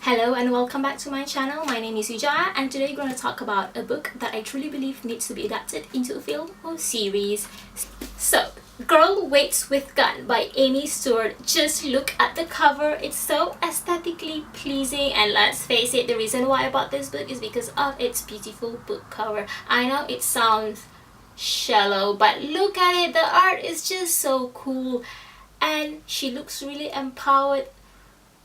Hello and welcome back to my channel. My name is Ujaya and today we're going to talk about a book that I truly believe needs to be adapted into a film or series. So, Girl Waits with Gun by Amy Stewart. Just look at the cover. It's so aesthetically pleasing, and let's face it, the reason why I bought this book is because of its beautiful book cover. I know it sounds shallow, but look at it. The art is just so cool and she looks really empowered.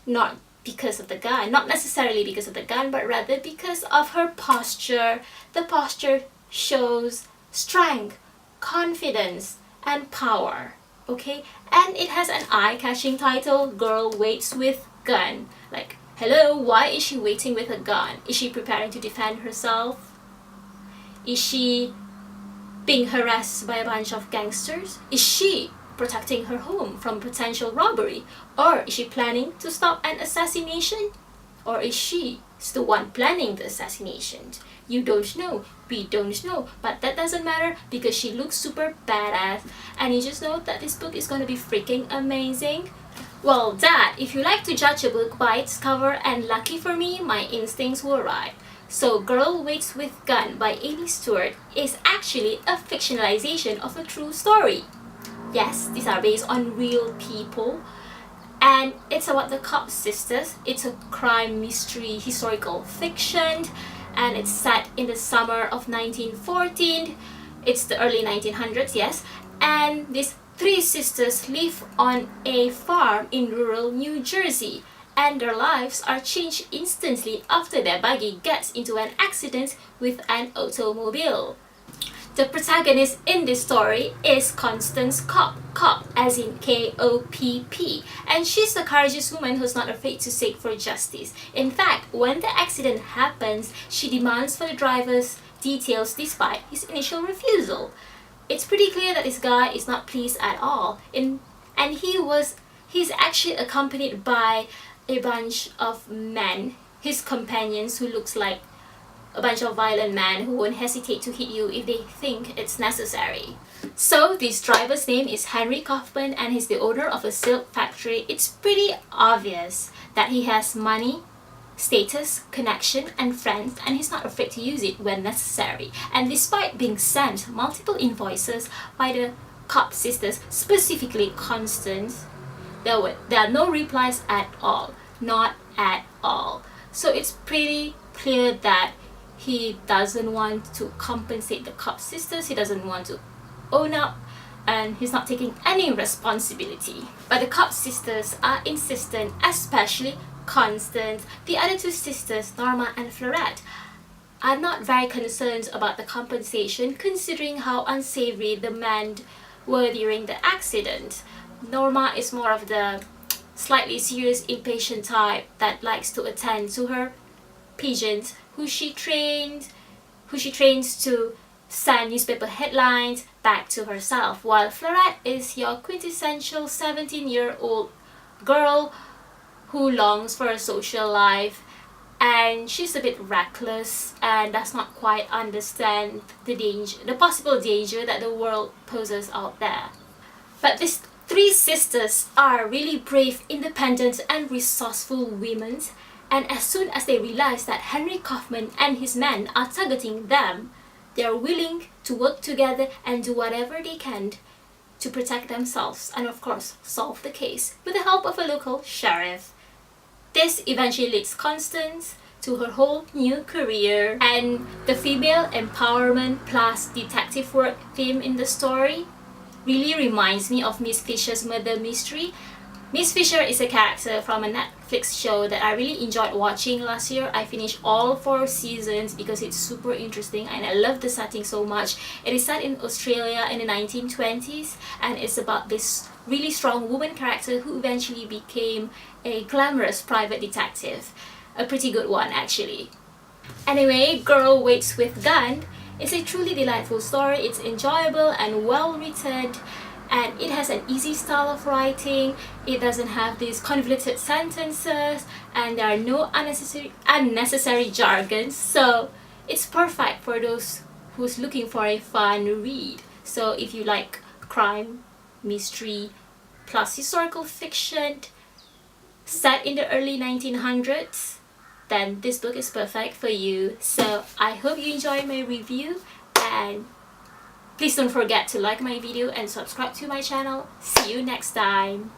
Not because of the gun, not necessarily because of the gun, but rather because of her posture. The posture shows strength, confidence, and power. Okay, and it has an eye-catching title, Girl Waits with Gun. Like, hello, why is she waiting with a gun? Is she preparing to defend herself? Is she being harassed by a bunch of gangsters? Is she protecting her home from potential robbery? Or is she planning to stop an assassination? Or is she the one planning the assassination? You don't know, we don't know, but that doesn't matter because she looks super badass, and you just know that this book is going to be freaking amazing. Well, that, if you like to judge a book by its cover, and lucky for me, my instincts were right. So Girl Waits with Gun by Amy Stewart is actually a fictionalization of a true story. Yes, these are based on real people, and it's about the Cobb sisters. It's a crime mystery historical fiction, and it's set in the summer of 1914. It's the early 1900s, yes, and these three sisters live on a farm in rural New Jersey, and their lives are changed instantly after their buggy gets into an accident with an automobile. The protagonist in this story is Constance Cobb, Cobb as in K-O-P-P, and she's a courageous woman who's not afraid to seek for justice. In fact, when the accident happens, she demands for the driver's details despite his initial refusal. It's pretty clear that this guy is not pleased at all, and he's actually accompanied by a bunch of men, his companions, who looks like a bunch of violent men who won't hesitate to hit you if they think it's necessary. So this driver's name is Henry Kaufman, and he's the owner of a silk factory. It's pretty obvious that he has money, status, connection, and friends, and he's not afraid to use it when necessary. And despite being sent multiple invoices by the Cobb sisters, specifically Constance, there are no replies at all. Not at all. So it's pretty clear that he doesn't want to compensate the Cobb sisters, he doesn't want to own up, and he's not taking any responsibility. But the Cobb sisters are insistent, especially Constance. The other two sisters, Norma and Florette, are not very concerned about the compensation considering how unsavory the men were during the accident. Norma is more of the slightly serious, impatient type that likes to attend to her pigeons, who she trains to send newspaper headlines back to herself, while Florette is your quintessential 17-year-old girl who longs for a social life, and she's a bit reckless and does not quite understand the possible danger that the world poses out there. But these three sisters are really brave, independent, and resourceful women. And as soon as they realize that Henry Kaufman and his men are targeting them, they are willing to work together and do whatever they can to protect themselves and, of course, solve the case with the help of a local sheriff. This eventually leads Constance to her whole new career, and the female empowerment plus detective work theme in the story really reminds me of Miss Fisher's murder mystery. Miss Fisher is a character from a Netflix show that I really enjoyed watching last year. I finished all 4 seasons because it's super interesting and I love the setting so much. It is set in Australia in the 1920s, and it's about this really strong woman character who eventually became a glamorous private detective. A pretty good one, actually. Anyway, Girl Waits with Gun is a truly delightful story. It's enjoyable and well written, and it has an easy style of writing. It doesn't have these convoluted sentences, and there are no unnecessary jargons, so it's perfect for those who's looking for a fun read. So if you like crime, mystery, plus historical fiction set in the early 1900s, then this book is perfect for you. So I hope you enjoyed my review, and please don't forget to like my video and subscribe to my channel. See you next time.